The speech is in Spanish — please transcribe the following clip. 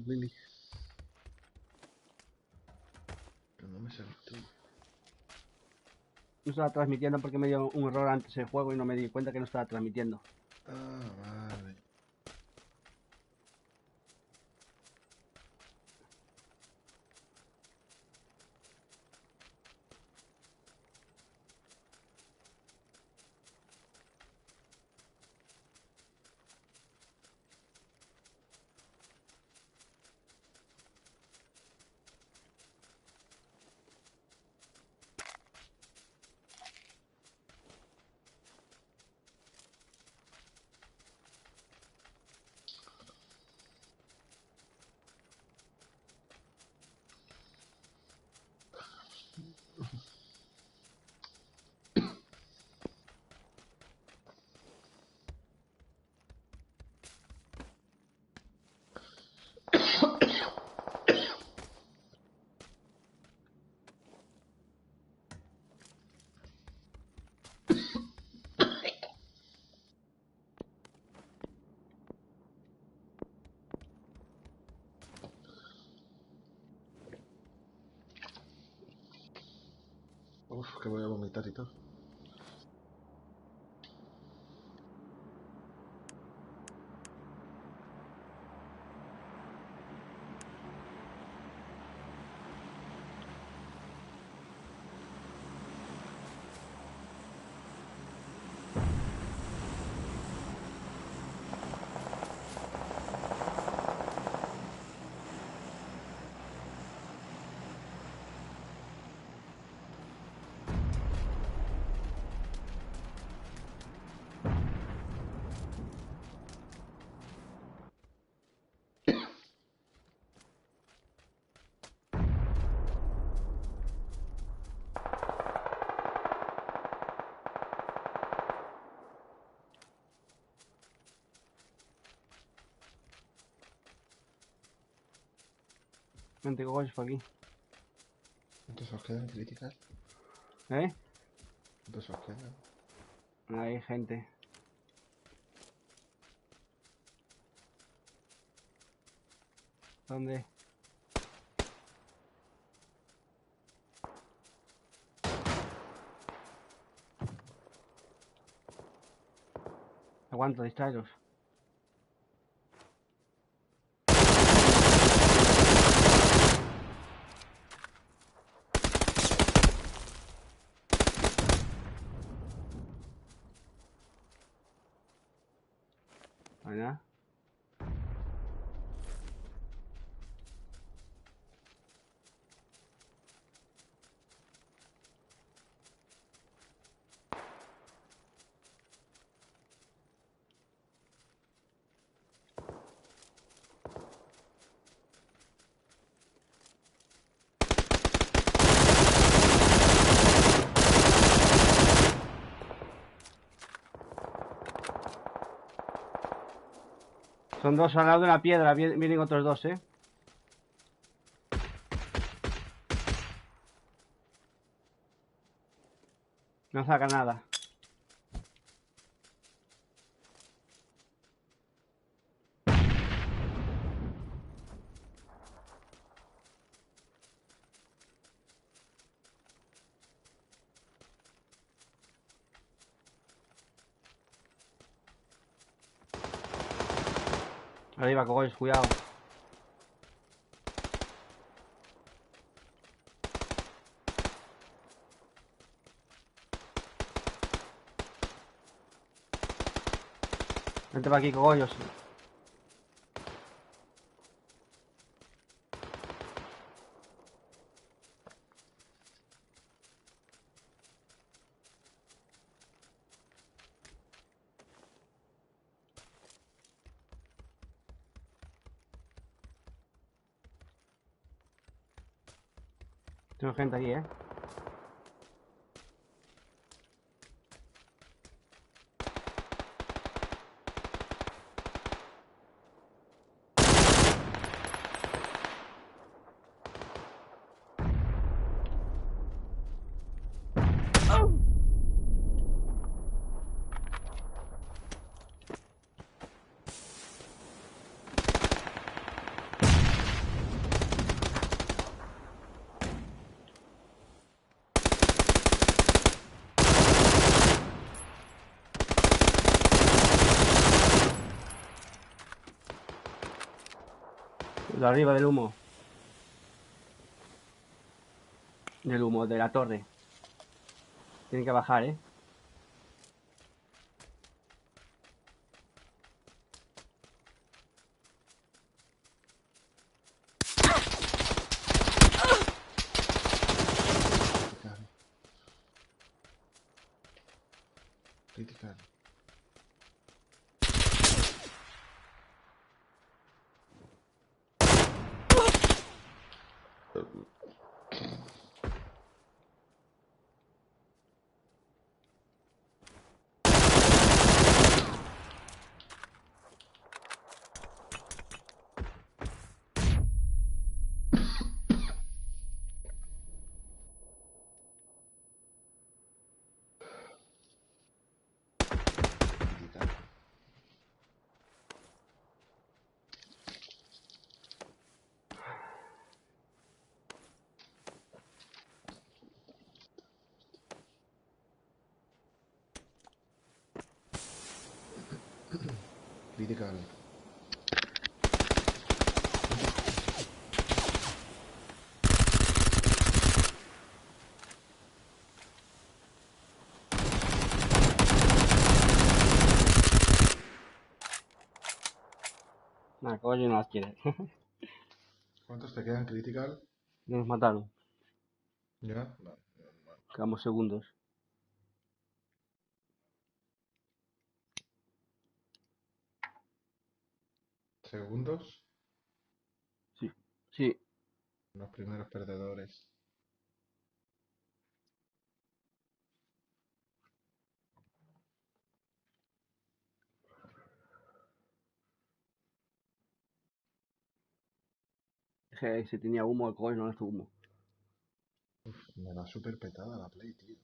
Billy. Pero no me sale tú. No estaba transmitiendo porque me dio un error antes el juego y no me di cuenta que no estaba transmitiendo. Ah, vale. Uf, que voy a vomitar y todo. Vente, cogollos por aquí. ¿Cuántos os quedan criticar? ¿Eh? ¿Cuántos os quedan? Hay gente. ¿Dónde? Aguanto, distraeros. Allá. Son dos al lado de una piedra. Vienen otros dos, ¿eh? No saca nada. Arriba, cogollos, cuidado. Vente para aquí, cogollos. Tengo gente aquí, ¿eh? De arriba del humo. Del humo, de la torre. Tienen que bajar, ¿eh? Critical. Critical. Critical. Critical. Nada, coño, no las quiere. ¿Cuántos te quedan critical? Nos mataron. Ya. Vale. Normal. Quedamos segundos. Segundos. Sí. Sí. Los primeros perdedores. Si tenía humo, el coño no es humo. Uf, me va súper petada la play, tío.